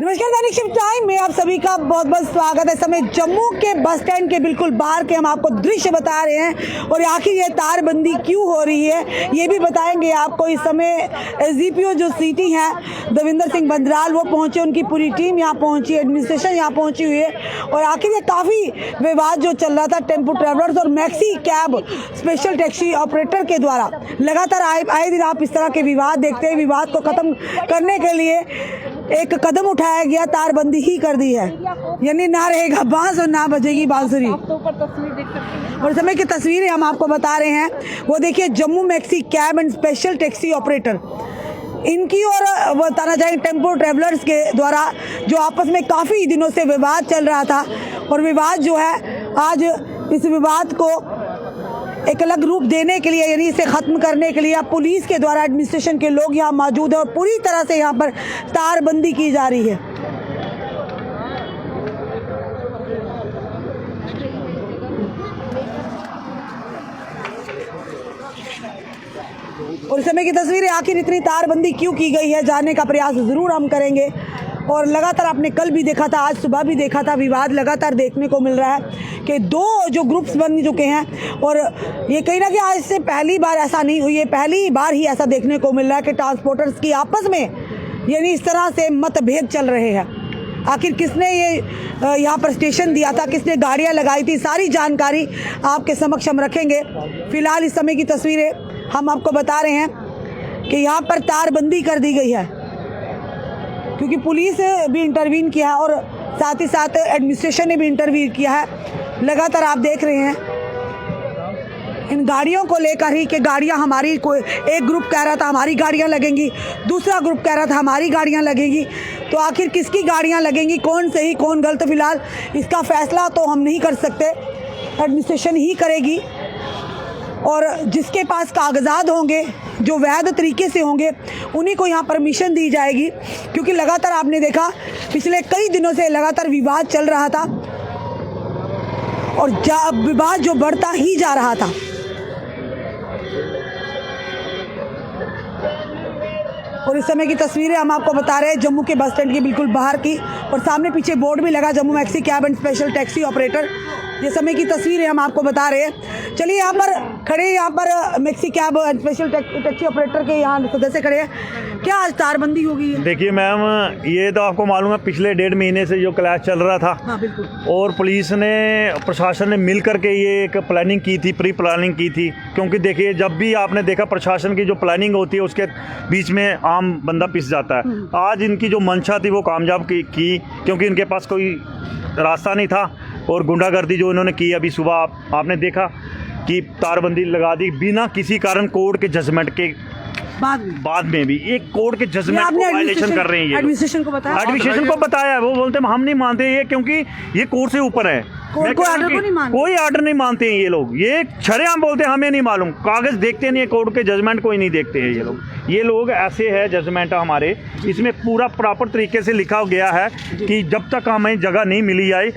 नमस्कार, दैनिक shift time में आप सभी का बहुत बहुत स्वागत है। समय जम्मू के बस स्टैंड के बिल्कुल बाहर के हम आपको दृश्य बता रहे हैं और आखिर ये तारबंदी क्यों हो रही है ये भी बताएंगे आपको। इस समय एसडीपीओ जो सिटी हैं देविंदर सिंह बंदराल वो पहुंचे, उनकी पूरी टीम यहाँ पहुंची, एडमिनिस्ट्रेशन यहाँ पहुंची हुई है और आखिर ये काफ़ी विवाद जो चल रहा था टेम्पो ट्रैवलर्स और maxi cab special taxi operator के द्वारा लगातार आए दिन आप इस तरह के विवाद देखते हैं। विवाद को ख़त्म करने के लिए एक कदम उठाया गया, तारबंदी ही कर दी है, यानी ना रहेगा बांस और ना बजेगी बांसुरी। और समय की तस्वीरें हम आपको बता रहे हैं, वो देखिए Jammu maxi cab and special taxi operator इनकी और बताना चाहें टेम्पो ट्रैवलर्स के द्वारा जो आपस में काफ़ी दिनों से विवाद चल रहा था और विवाद जो है आज इस विवाद को एक अलग रूप देने के लिए यानी इसे ख़त्म करने के लिए पुलिस के द्वारा एडमिनिस्ट्रेशन के लोग यहाँ मौजूद है और पूरी तरह से यहाँ पर तारबंदी की जा रही है। और इस समय की तस्वीरें आखिर इतनी तारबंदी क्यों की गई है जानने का प्रयास ज़रूर हम करेंगे। और लगातार आपने कल भी देखा था, आज सुबह भी देखा था, विवाद लगातार देखने को मिल रहा है कि दो जो ग्रुप्स बन चुके हैं और ये कहीं ना कहीं आज से पहली बार ऐसा नहीं हुई है, पहली बार ही ऐसा देखने को मिल रहा है कि ट्रांसपोर्टर्स की आपस में यानी इस तरह से मतभेद चल रहे हैं। आखिर किसने ये यहाँ पर स्टेशन दिया था, किसने गाड़ियाँ लगाई थी, सारी जानकारी आपके समक्ष हम रखेंगे। फिलहाल इस समय की तस्वीरें हम आपको बता रहे हैं कि यहाँ पर तारबंदी कर दी गई है क्योंकि पुलिस भी इंटरवीन किया है और साथ ही साथ एडमिनिस्ट्रेशन ने भी इंटरवीन किया है। लगातार आप देख रहे हैं इन गाड़ियों को लेकर ही कि गाड़ियां हमारी, कोई एक ग्रुप कह रहा था हमारी गाड़ियां लगेंगी, दूसरा ग्रुप कह रहा था हमारी गाड़ियां लगेंगी। तो आखिर किसकी गाड़ियां लगेंगी, कौन सही कौन गलत, फिलहाल इसका फैसला तो हम नहीं कर सकते, एडमिनिस्ट्रेशन ही करेगी। और जिसके पास कागजात होंगे जो वैध तरीके से होंगे उन्हीं को यहाँ परमिशन दी जाएगी क्योंकि लगातार आपने देखा पिछले कई दिनों से लगातार विवाद चल रहा था और विवाद जो बढ़ता ही जा रहा था। और इस समय की तस्वीरें हम आपको बता रहे हैं जम्मू के बस स्टैंड के बिल्कुल बाहर की और सामने पीछे बोर्ड भी लगा Jammu maxi cab and special taxi operator. ये समय की तस्वीरें हम आपको बता रहे हैं। चलिए यहाँ पर खड़े, यहाँ पर maxi cab and special taxi operator के यहाँ सदस्य खड़े हैं। क्या आज तारबंदी होगी? देखिए मैम, ये तो आपको मालूम है पिछले 1.5 महीने से जो क्लैश चल रहा था। हाँ, बिल्कुल। और पुलिस ने, प्रशासन ने मिल करके ये एक प्लानिंग की थी, प्री प्लानिंग की थी। क्योंकि देखिए जब भी आपने देखा प्रशासन की जो प्लानिंग होती है उसके बीच में आम बंदा पिस जाता है। आज इनकी जो मंशा थी वो कामयाब की क्योंकि इनके पास कोई रास्ता नहीं था और गुंडागर्दी जो इन्होंने की अभी सुबह आपने देखा कि तारबंदी लगा दी बिना किसी कारण, कोर्ट के जजमेंट के बाद में भी एक कोर्ट के जजमेंट को वायलेशन कर रहे हैं। एडमिनिस्ट्रेशन को बताया, वो बोलते हैं हम नहीं मानते ये क्योंकि ये कोर्ट से ऊपर है, कोई आर्डर नहीं मानते हैं ये लोग। ये शरेआम बोलते हैं हमें नहीं मालूम, कागज देखते नहीं है, कोर्ट के जजमेंट कोई नहीं देखते हैं ये लोग ऐसे है जजमेंट हमारे, इसमें पूरा प्रॉपर तरीके से लिखा गया है कि जब तक हमें जगह नहीं मिली जाए,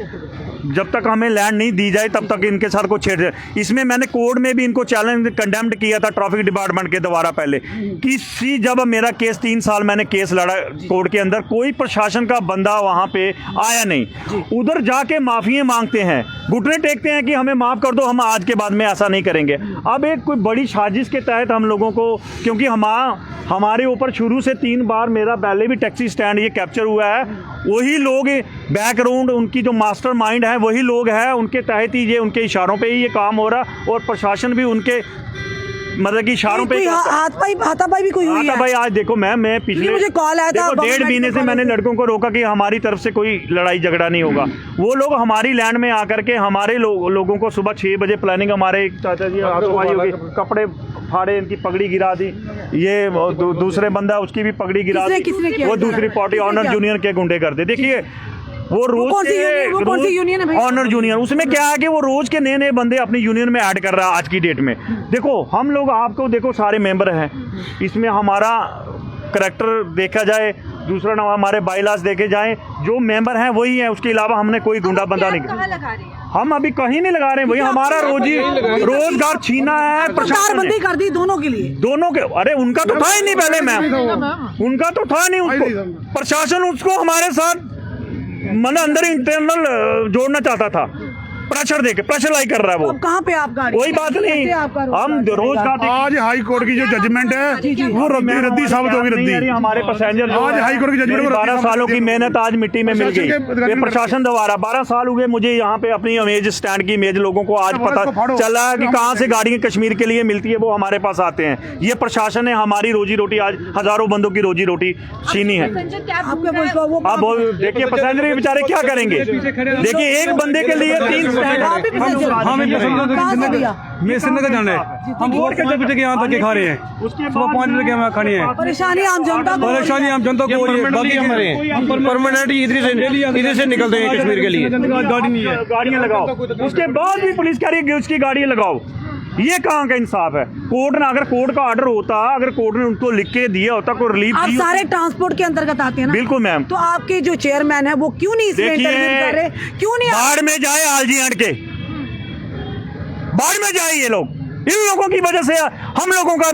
जब तक हमें लैंड नहीं दी जाए तब तक इनके साथ को छेड़। इसमें मैंने कोर्ट में भी इनको चैलेंज कंडेम्ड किया था ट्रैफिक डिपार्टमेंट के द्वारा पहले कि जब मेरा केस 3 साल मैंने केस लड़ा कोर्ट के अंदर, कोई प्रशासन का बंदा वहाँ पे आया नहीं, उधर जाके माफ़ी मांगते हैं, घुटने टेकते हैं कि हमें माफ़ कर दो, हम आज के बाद में ऐसा नहीं करेंगे। अब एक कोई बड़ी साजिश के तहत हम लोगों को, क्योंकि हमारे ऊपर शुरू से 3 बार मेरा पहले भी टैक्सी स्टैंड ये कैप्चर हुआ है, वही लोग बैकग्राउंड उनकी जो मास्टर माइंड है वही लोग हैं, उनके तहत ही ये, उनके इशारों पे ही ये काम हो रहा और प्रशासन भी उनके मतलब कि इशारों पे हाथापाई भी कोई हुई है। भाई आज देखो मैं पिछले मुझे कॉल आया था 1.5 महीने से मैंने लड़कों को रोका कि हमारी तरफ से कोई लड़ाई झगड़ा नहीं होगा। वो लोग हमारी लैंड में आकर के हमारे लोगों को सुबह 6 बजे प्लानिंग, हमारे चाचा जी कपड़े फाड़े, इनकी पगड़ी गिरा दी, ये दूसरे बंदा उसकी भी पगड़ी गिरा दी, वो दूसरी पार्टी ऑनर जूनियर के गुंडे करते। देखिए वो रोज कौन सी यूनियन है भाई? Honour junior. उसमें क्या है कि वो रोज के नए बंदे अपनी यूनियन में ऐड कर रहा है आज की डेट में। देखो हम लोग आपको देखो सारे मेंबर हैं, इसमें हमारा करैक्टर देखा जाए दूसरा ना हमारे बाईलास देखे जाएं, जो मेंबर हैं वही हैं, उसके अलावा हमने कोई गुंडा बंदा नहीं किया। हम अभी कहीं नहीं लगा रहे हैं, वही हमारा रोजगार छीना है प्रशासन बंदी कर दी दोनों के लिए, दोनों के। अरे उनका तो था ही नहीं पहले मैम, उनका तो था नहीं, उसको प्रशासन उसको हमारे साथ मन अंदर इंटरनल जोड़ना चाहता था, प्रेशर देके प्रेशराइज कर रहा है वो। अब कहाँ पे आप गाड़ी, कोई बात नहीं, हम रोज का आज हाई कोर्ट की जो जजमेंट है वो रद्दी साबित होगी, रद्दी। हमारे पैसेंजर आज हाई कोर्ट की जजमेंट 12 सालों की मेहनत आज मिट्टी में मिल गई। ये प्रशासन द्वारा 12 साल हुए मुझे यहाँ पे अपनी इमेज स्टैंड की इमेज लोगों को आज पता चला कि कहाँ से गाड़ियाँ कश्मीर के लिए मिलती है, वो हमारे पास आते हैं। ये प्रशासन ने हमारी रोजी रोटी, आज हजारों बंदों की रोजी रोटी छीनी है। अब देखिए पैसेंजर बेचारे क्या करेंगे, देखिए एक बंदे के लिए 3 मैं श्रीनगर जाना है, हम वोट के बजे के यहाँ तक के खा रहे हैं, सुबह 5 बजे के हमें खानी है। परेशानी आम जनता को, परेशानी आम जनता को बाकी हमारे परमानेंट इधर से निकलते हैं कश्मीर के लिए, गाड़ी नहीं है, गाड़ियाँ लगाओ, उसके बाद भी पुलिस कह रही है कि उसकी गाड़ियाँ लगाओ। ये कहाँ का इंसाफ है? कोर्ट ने, अगर कोर्ट का ऑर्डर होता, अगर कोर्ट ने उनको लिख के दिया होता, कोई रिलीफ आप सारे ट्रांसपोर्ट के अंतर्गत आते हैं ना? बिल्कुल मैम। तो आपके जो चेयरमैन है वो क्यों नहीं इसमें इंटरव्यू कर रहे, क्यों नहीं? बाढ़ में जाए आलजी हट के, बाढ़ में जाए ये लोग, इन लोगों की वजह से हम लोगों का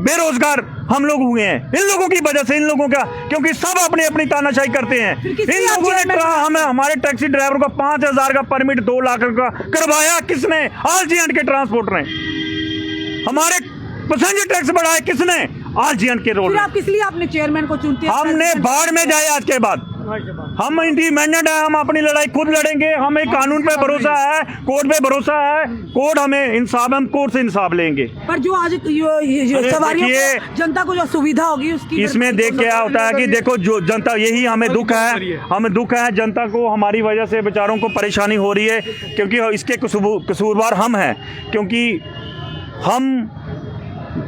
बेरोजगार हम लोग हुए हैं, इन लोगों की वजह से, इन लोगों का, क्योंकि सब अपनी अपनी तानाशाही करते हैं। इन लोगों ने हमें, हमारे टैक्सी ड्राइवर को 5,000 का परमिट 2 लाख का करवाया किसने? आलजी हट के ट्रांसपोर्ट ने। हमारे पैसेंजर टैक्स बढ़ाए किसने? आलजी हट के रोड। आप किस लिए अपने चेयरमैन को चुनते हैं? हमने बाढ़ में जाए आज के बाद, हम इंडिपेंडेंट है, हम अपनी लड़ाई खुद लड़ेंगे, हमें कानून पे भरोसा है, कोर्ट पे भरोसा है, कोर्ट हमें इंसाफ, हम कोर्ट से इंसाफ लेंगे। पर जो आज सवारियों को, जनता को जो सुविधा होगी उसकी, इसमें देख क्या होता है कि देखो जो जनता, यही हमें दुख है, हमें दुख है जनता को, हमारी वजह से बेचारों को परेशानी हो रही है, क्योंकि इसके कसूरवार हम हैं, क्योंकि हम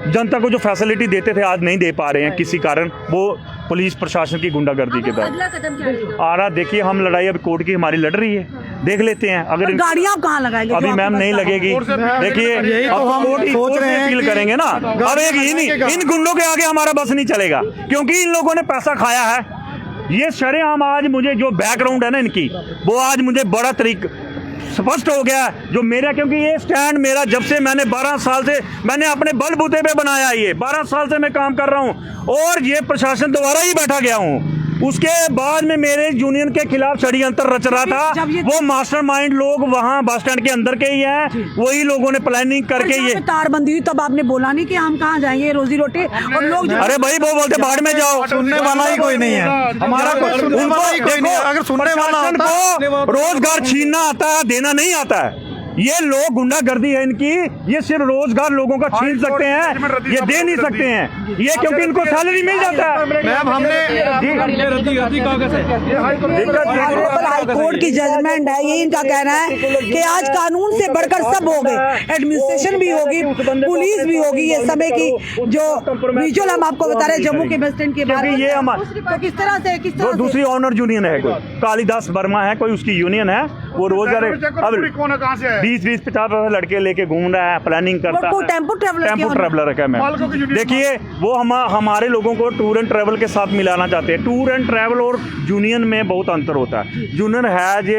जनता को जो फैसिलिटी देते थे आज नहीं दे पा रहे हैं किसी कारण, वो पुलिस प्रशासन की गुंडागर्दी के बाद आ रहा। देखिए हम लड़ाई अब कोर्ट की हमारी लड़ रही है, देख लेते हैं। अगर गाड़ियां आप कहाँ लगाएंगे? अभी मैम नहीं लगेगी, देखिए अब कोर्ट सोच रहे हैं, अपील करेंगे ना। अब एक इन गुंडों के आगे हमारा बस नहीं चलेगा, क्योंकि इन लोगों ने पैसा खाया है। ये शरेआम आज मुझे जो बैकग्राउंड है ना इनकी, वो आज मुझे बड़ा तरीका स्पष्ट हो गया जो मेरा, क्योंकि ये स्टैंड मेरा जब से मैंने 12 साल से मैंने अपने बलबूते पे बनाया, ये 12 साल से मैं काम कर रहा हूँ और ये प्रशासन द्वारा ही बैठा गया हूँ। उसके बाद में मेरे यूनियन के खिलाफ षड्यंत्र रच रहा था, वो मास्टरमाइंड लोग वहाँ बस स्टैंड के अंदर के ही हैं, वही लोगों ने प्लानिंग करके ये तारबंदी हुई, तब आपने बोला नहीं कि हम कहाँ जाएंगे रोजी रोटी, और लोग अरे भाई वो बोलते बाढ़ में जाओ, सुनने वाला ही कोई नहीं है हमारा, अगर सुनने वाला को रोजगार छीनना आता है, देना नहीं आता है। ये लोग गुंडागर्दी है इनकी, ये सिर्फ रोजगार लोगों का छीन सकते हैं, ये दे नहीं सकते हैं ये, क्योंकि इनको सैलरी मिल जाता है। मैम हमने हाई कोर्ट की जजमेंट है, ये इनका कहना है कि आज कानून से बढ़कर सब हो गए, एडमिनिस्ट्रेशन भी होगी, पुलिस भी होगी, ये समय की जो विजुअल हम आपको बता रहे हैं जम्मू के बस स्टैंड के बारे में। ये तो किस तरह से, किस तरह दूसरी ऑनर यूनियन है, कोई कालिदास वर्मा है, कोई उसकी यूनियन है, वो रोजगार अब 20-50 लड़के लेके घूम रहा है, प्लानिंग करता है। टेम्पो ट्रैवलर है क्या मैम? देखिए वो हमारे लोगों को टूर एंड ट्रैवल के साथ मिलाना चाहते हैं। टूर एंड ट्रैवल और यूनियन में बहुत अंतर होता है। यूनियन है जो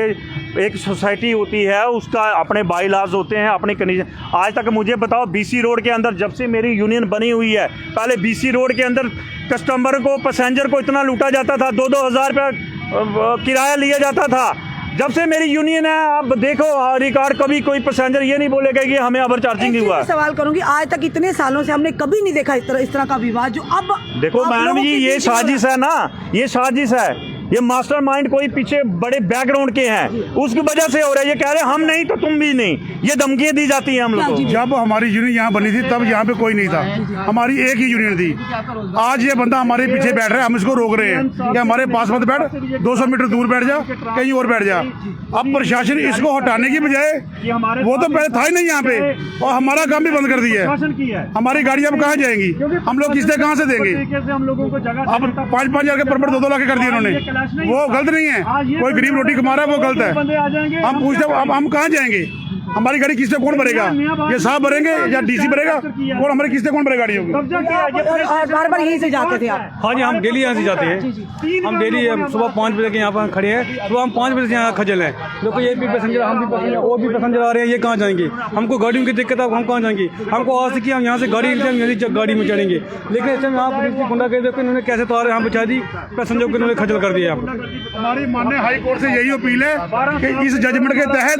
एक सोसाइटी होती है, उसका अपने बाई लॉज होते हैं, अपने कंडीशन। आज तक मुझे बताओ BC रोड के अंदर जब से मेरी यूनियन बनी हुई है, पहले BC रोड के अंदर कस्टमर को, पैसेंजर को इतना लूटा जाता था, 2-2 हज़ार रुपया किराया लिया जाता था। जब से मेरी यूनियन है, आप देखो रिकॉर्ड, कभी कोई पैसेंजर ये नहीं बोलेगा कि हमें ओवर चार्जिंग हुआ। सवाल करूंगी, आज तक इतने सालों से हमने कभी नहीं देखा इस तरह का विवाद जो अब देखो मैडम जी, ये साजिश है ना, ये साजिश है, ये मास्टरमाइंड कोई पीछे बड़े बैकग्राउंड के हैं, उसकी वजह से हो रहा है। ये कह रहे हैं हम नहीं तो तुम भी नहीं, ये धमकियां दी जाती हैं हम लोगों को। जब हमारी यूनियन यहाँ बनी थी तब यहाँ पे कोई नहीं था, हमारी एक ही यूनियन थी। आज ये बंदा हमारे पीछे बैठ रहा है, हम इसको रोक रहे हैं कि हमारे पास मत बैठ, 200 मीटर दूर बैठ जा, कहीं और बैठ जा। अब प्रशासन इसको हटाने की बजाय, वो तो पहले था ही नहीं यहाँ पे, और हमारा काम भी बंद कर दिया है। हमारी गाड़ी अब कहाँ जाएंगी, हम लोग किस्तें कहाँ से देंगे? अब 5-5 हज़ार के परमिट 2-2 लाख कर दिए उन्होंने, वो गलत नहीं है। कोई गरीब रोटी कमा रहा है वो गलत है। हम पूछते हैं अब हम कहाँ जाएंगे? हमारी गाड़ी किससे कौन भरेगा? ये साहब भरेंगे या डीसी भरेगा? कौन हमारी किससे कौन भरेगा गाड़ियों की? बार बार यहीं से जाते थे आप? हाँ जी, हम डेली यहाँ से जाते हैं। हम डेली सुबह 5 बजे के यहाँ पर खड़े हैं। सुबह हम 5 बजे से यहाँ खजल हैं। देखो ये भी पैसेंजर, हम भी पैसेंजर, वो भी पैसेंजर आ रहे हैं। ये कहाँ जाएंगे? हमको गाड़ियों की दिक्कत है, हम कहाँ जाएंगे? हमको आज कि हम यहाँ से गाड़ी में चढ़ेंगे, लेकिन इस टाइम यहाँ पुलिस की गुंडा कर देखो इन्होंने कैसे तार यहाँ बचा दी, पैसेंजर को इन्होंने खजल कर दिया। हमारी माननीय हाई कोर्ट से यही अपील है कि इस जजमेंट के तहत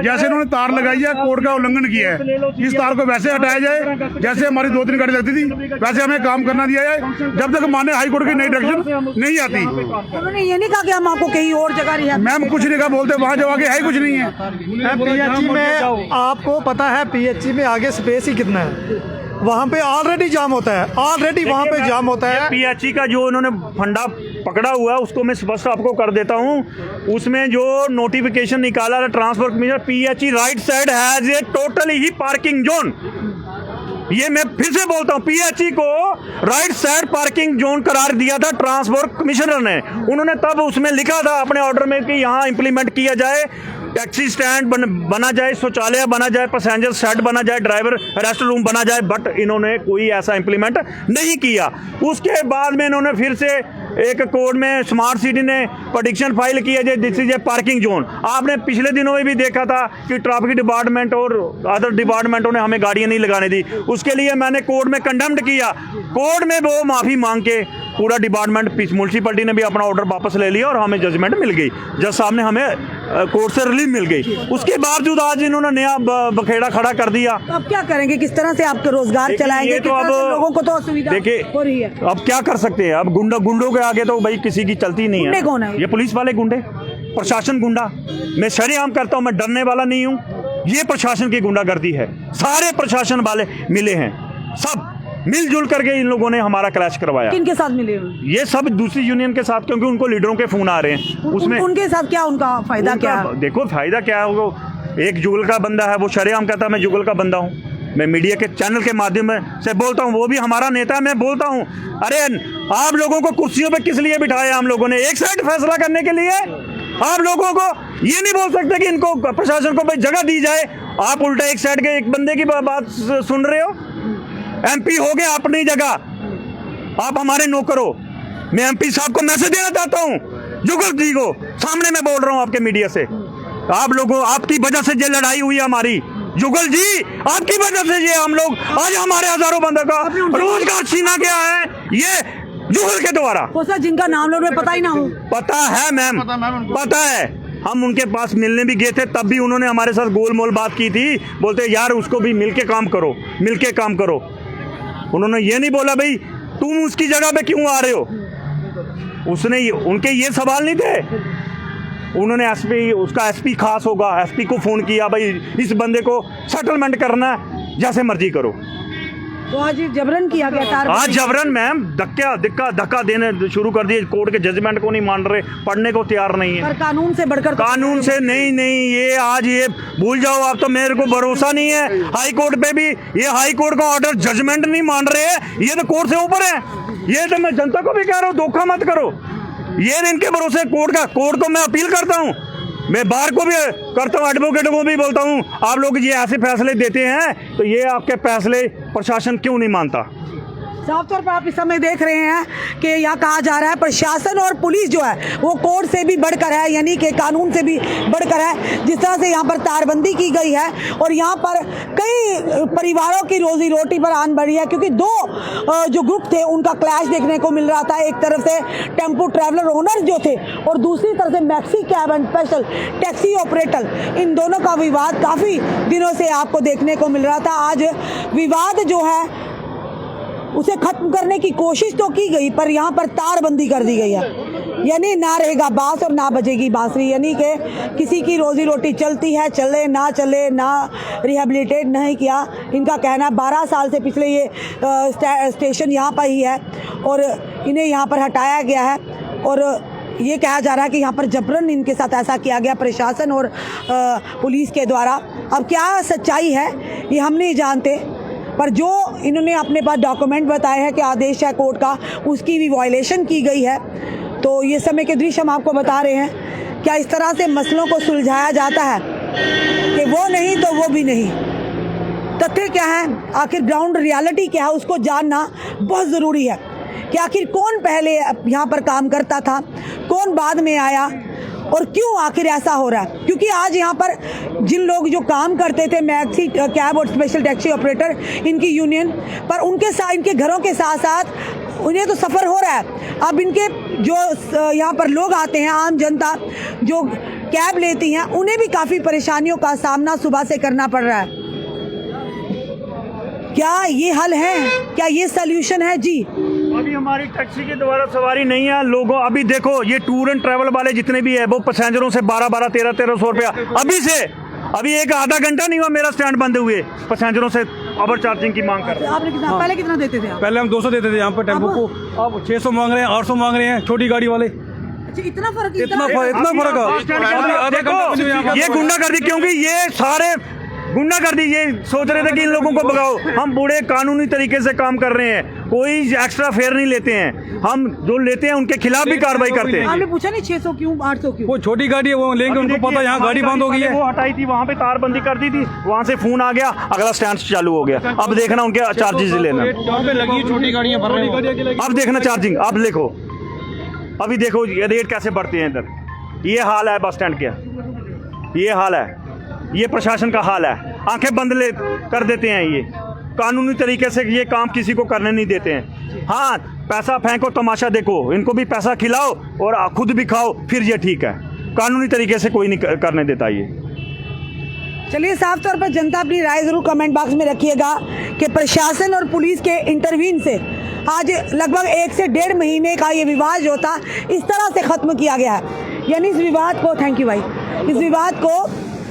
जैसे इन्होंने तार लगाई है, कोर्ट का उल्लंघन किया है, इस तार को वैसे हटाया जाए जैसे हमारी 2-3 गाड़ी लगती थी, वैसे हमें काम करना दिया जाए जब तक माननीय हाई कोर्ट की नई डायरेक्शन नहीं आती। उन्होंने ये नहीं कहा कि हम आपको कहीं और जगह रिहा? मैम कुछ नहीं कहा, बोलते वहाँ जगह है कुछ नहीं है। पीएचई में आपको पता है पीएचई में आगे स्पेस ही कितना है, वहाँ पे ऑलरेडी जाम होता है, ऑलरेडी वहाँ पे जाम होता है। पीएचई का जो उन्होंने फंडा पकड़ा हुआ है उसको मैं स्पष्ट आपको कर देता हूँ। उसमें जो नोटिफिकेशन निकाला था transport commissioner, PHE right side has a totally he parking zone. ये मैं फिर से बोलता हूँ, पीएचई को राइट साइड पार्किंग जोन करार दिया था ट्रांसपोर्ट कमिश्नर ने। उन्होंने तब उसमें लिखा था अपने ऑर्डर में कि यहाँ इंप्लीमेंट किया जाए, टैक्सी स्टैंड बना जाए, शौचालय बना जाए, पैसेंजर शेड बना जाए, ड्राइवर रेस्ट रूम बना जाए, बट इन्होंने कोई ऐसा इंप्लीमेंट नहीं किया। उसके बाद में इन्होंने फिर से एक कोर्ट में स्मार्ट सिटी ने पिटीशन फाइल किया जाए, this is a parking zone. आपने पिछले दिनों में भी देखा था कि ट्रैफिक डिपार्टमेंट और अदर डिपार्टमेंटों ने हमें गाड़ियां नहीं लगाने दी। उसके लिए मैंने कोर्ट में कंडेम्ड किया, कोर्ट में वो माफ़ी मांग के पूरा डिपार्टमेंट, म्यूनसिपलिटी ने भी अपना ऑर्डर वापस ले लिया और हमें जजमेंट मिल गई, जज साहब ने हमें कोर्ट से रिलीफ मिल गई। उसके बावजूद आज इन्होंने नया बखेड़ा खड़ा कर दिया। अब क्या करेंगे? किस तरह से आपके रोजगार चलाएंगे? ये तो अब लोगों को तो असुविधा देखिए हो रही है। अब क्या कर सकते हैं? अब गुंडों के आगे तो भाई किसी की चलती नहीं है। गुंडे कौन है? ये पुलिस वाले गुंडे, प्रशासन गुंडा। मैं शरेआम करता हूँ, मैं डरने वाला नहीं हूँ। ये प्रशासन की गुंडागर्दी है, सारे प्रशासन वाले मिले हैं, सब मिलजुल करके इन लोगों ने हमारा क्लैश करवाया। किनके साथ मिले हुए? ये सब दूसरी यूनियन के साथ, क्योंकि उनको लीडरों के फोन आ रहे हैं। उसमें उनके साथ क्या उनका फायदा क्या है? देखो फायदा क्या है, वो एक जुगल का बंदा है, वो शरेआम कहता है मैं जुगल का बंदा हूँ। मैं मीडिया के चैनल के माध्यम से बोलता हूँ, वो भी हमारा नेता है। मैं बोलता हूँ अरे आप लोगों को कुर्सियों पे किस लिए बिठाया? हम लोगों ने एक साइड फैसला करने के लिए। आप लोगों को ये नहीं बोल सकते कि इनको प्रशासन को भाई जगह दी जाए। आप उल्टा एक साइड के एक बंदे की बात सुन रहे हो। एमपी हो गए अपनी जगह, आप हमारे नौकर हो। मैं एमपी साहब को मैसेज देना चाहता हूँ, जुगल जी को सामने मैं बोल रहा हूँ आपके मीडिया से। आप लोगों, आपकी वजह से ये लड़ाई हुई है हमारी, जुगल जी आपकी वजह से ये हम लोग आज हमारे हजारों बंदों का रोजगार छीना गया है, ये जुगल के द्वारा। जिनका नाम लोग पता ही ना हो। पता है मैम, पता है। हम उनके पास मिलने भी गए थे, तब भी उन्होंने हमारे साथ गोलमोल बात की थी। बोलते यार उसको भी मिलके काम करो, मिलके काम करो। उन्होंने ये नहीं बोला भाई तुम उसकी जगह पे क्यों आ रहे हो। उसने उनके ये सवाल नहीं थे। उन्होंने एसपी, उसका एसपी खास होगा, एसपी को फोन किया भाई इस बंदे को सेटलमेंट करना है, जैसे मर्जी करो। तो आज जबरन किया गया, आज जबरन मैम धक्का देने शुरू कर दिए। कोर्ट के जजमेंट को नहीं मान रहे, पढ़ने को तैयार नहीं है। पर कानून से बढ़कर, कानून से नहीं, ये आज ये भूल जाओ आप। तो मेरे को भरोसा नहीं है हाई कोर्ट पे भी। ये हाई कोर्ट का ऑर्डर जजमेंट नहीं मान रहे हैं, ये तो कोर्ट से ऊपर है। ये तो मैं जनता को भी कह रहा हूँ, धोखा मत करो। ये इनके भरोसे कोर्ट को मैं अपील करता हूँ, मैं बार को भी करता हूँ, एडवोकेट को भी बोलता हूँ, आप लोग ये ऐसे फैसले देते हैं तो ये आपके फैसले प्रशासन क्यों नहीं मानता? साफ तौर पर आप इस समय देख रहे हैं कि यहाँ कहा जा रहा है प्रशासन और पुलिस जो है वो कोर्ट से भी बढ़कर है, यानी कि कानून से भी बढ़कर है। जिस तरह से यहाँ पर तारबंदी की गई है और यहाँ पर कई परिवारों की रोजी रोटी पर आन बढ़ी है, क्योंकि दो जो ग्रुप थे उनका क्लैश देखने को मिल रहा था। एक तरफ से टेम्पो ट्रैवलर ओनर जो थे और दूसरी तरफ से maxi cab and special taxi operator, इन दोनों का विवाद काफ़ी दिनों से आपको देखने को मिल रहा था। आज विवाद जो है उसे खत्म करने की कोशिश तो की गई, पर यहाँ पर तारबंदी कर दी गई है, यानी ना रहेगा बांस और ना बजेगी बांसुरी। यानी कि किसी की रोजी रोटी चलती है, चले ना रिहेबिलिटेट नहीं किया। इनका कहना 12 साल से पिछले ये स्टेशन यहाँ पर ही है और इन्हें यहाँ पर हटाया गया है और ये कहा जा रहा है कि यहाँ पर जबरन इनके साथ ऐसा किया गया प्रशासन और पुलिस के द्वारा। अब क्या सच्चाई है ये हम नहीं जानते, पर जो इन्होंने अपने पास डॉक्यूमेंट बताए हैं कि आदेश है कोर्ट का, उसकी भी वायलेशन की गई है। तो ये समय के दृश्य हम आपको बता रहे हैं। क्या इस तरह से मसलों को सुलझाया जाता है कि वो नहीं तो वो भी नहीं। तथ्य क्या है, आखिर ग्राउंड रियलिटी क्या है, उसको जानना बहुत ज़रूरी है कि आखिर कौन पहले यहाँ पर काम करता था, कौन बाद में आया और क्यों आखिर ऐसा हो रहा है। क्योंकि आज यहाँ पर जिन लोग जो काम करते थे मैक्सी कैब और स्पेशल टैक्सी ऑपरेटर, इनकी यूनियन पर उनके साथ, इनके घरों के साथ साथ उन्हें तो सफ़र हो रहा है। अब इनके जो यहाँ पर लोग आते हैं, आम जनता जो कैब लेती हैं, उन्हें भी काफ़ी परेशानियों का सामना सुबह से करना पड़ रहा है। क्या ये हल है, क्या ये सल्यूशन है? जी, अभी हमारी टैक्सी के द्वारा सवारी नहीं है लोगों। अभी देखो ये टूर एंड ट्रैवल वाले जितने भी है वो पैसेंजरों से 12-12, 13-1300 रुपया अभी एक आधा घंटा नहीं हुआ मेरा स्टैंड बंद हुए, पैसेंजरों से ओवर चार्जिंग की मांग कर रहे हैं। आपने कितना पहले कितना देते थे आप? पहले हम 200 देते थे यहाँ पर टेम्पो को, अब 600 मांग रहे हैं, 800 मांग रहे हैं छोटी गाड़ी वाले। अच्छा, इतना फर्क है? इतना फर्क है। देखो ये गुंडागर्दी, क्योंकि ये सारे गुंडागर्दी ये सोच रहे थे कि इन लोगों को भगाओ। हम बूढ़े कानूनी तरीके से काम कर रहे हैं, कोई एक्स्ट्रा फेयर नहीं लेते हैं। हम जो लेते हैं उनके खिलाफ भी कार्रवाई करते हैं। आपने पूछा नहीं 600 क्यों, 800 क्यों? वो छोटी गाड़ी है, वो लेंगे, उनको पता है यहाँ गाड़ी बंद हो गई है। वो हटाई थी, वहाँ पे तारबंदी कर दी थी, वहाँ से फोन आ गया, अगला स्टैंड चालू हो गया। अब देखना उनके चार्जेस लेना, लगी छोटी गाड़ियाँ भर रही हैं। अब देखना चार्जिंग, अब देखो अभी देखो ये रेट कैसे बढ़ते हैं इधर। ये हाल है बस स्टैंड का, ये हाल है, ये प्रशासन का हाल है। आंखें बंद कर देते हैं, ये कानूनी तरीके से ये काम किसी को करने नहीं देते हैं। हाँ, पैसा फेंको, तमाशा देखो, इनको भी पैसा खिलाओ और खुद भी खाओ, फिर ये ठीक है। कानूनी तरीके से कोई नहीं करने देता ये। चलिए, साफ तौर पर जनता अपनी राय जरूर कमेंट बॉक्स में रखिएगा कि प्रशासन और पुलिस के इंटरवीन से आज लगभग 1 से 1.5 महीने का ये विवाद जो था इस तरह से ख़त्म किया गया है। यानी इस विवाद को, थैंक यू भाई, इस विवाद को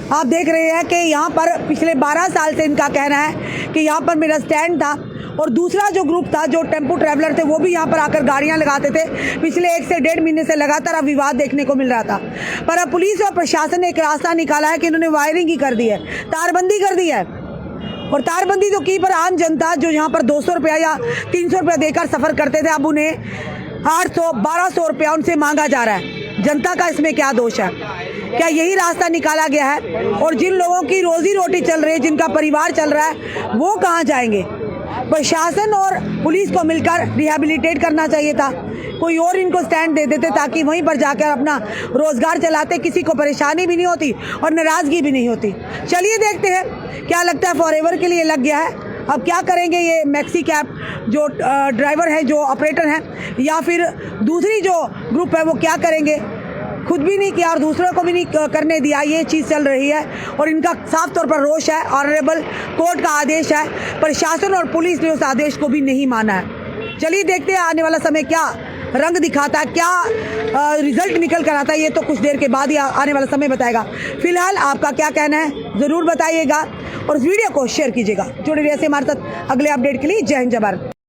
आप देख रहे हैं कि यहाँ पर पिछले 12 साल से इनका कहना है कि यहाँ पर मेरा स्टैंड था और दूसरा जो ग्रुप था, जो टेम्पो ट्रैवलर थे, वो भी यहाँ पर आकर गाड़ियाँ लगाते थे। पिछले 1 से 1.5 महीने से लगातार अब विवाद देखने को मिल रहा था। पर अब पुलिस और प्रशासन ने एक रास्ता निकाला है कि इन्होंने वायरिंग ही कर दी है, तारबंदी कर दी है। और तारबंदी तो की, पर आम जनता जो यहाँ पर 200 रुपया या 300 रुपया देकर सफ़र करते थे, अब उन्हें 800-1200 रुपया उनसे मांगा जा रहा है। जनता का इसमें क्या दोष है? क्या यही रास्ता निकाला गया है? और जिन लोगों की रोजी रोटी चल रही है, जिनका परिवार चल रहा है, वो कहाँ जाएंगे? प्रशासन और पुलिस को मिलकर रिहैबिलिटेट करना चाहिए था, कोई और इनको स्टैंड दे देते ताकि वहीं पर जाकर अपना रोजगार चलाते, किसी को परेशानी भी नहीं होती और नाराजगी भी नहीं होती। चलिए देखते हैं क्या लगता है, फॉरएवर के लिए लग गया है। अब क्या करेंगे ये मैक्सी कैब जो ड्राइवर है, जो ऑपरेटर हैं, या फिर दूसरी जो ग्रुप है वो क्या करेंगे? खुद भी नहीं किया और दूसरों को भी नहीं करने दिया, ये चीज़ चल रही है और इनका साफ तौर पर रोष है। ऑनरेबल कोर्ट का आदेश है, प्रशासन और पुलिस ने उस आदेश को भी नहीं माना है। चलिए देखते हैं आने वाला समय क्या रंग दिखाता है, क्या रिजल्ट निकल कर आता है, ये तो कुछ देर के बाद ही आने वाला समय बताएगा। फिलहाल आपका क्या कहना है ज़रूर बताइएगा और इस वीडियो को शेयर कीजिएगा। जुड़े रहिए हमारे साथ अगले अपडेट के लिए। जय हिंद, जय भारत।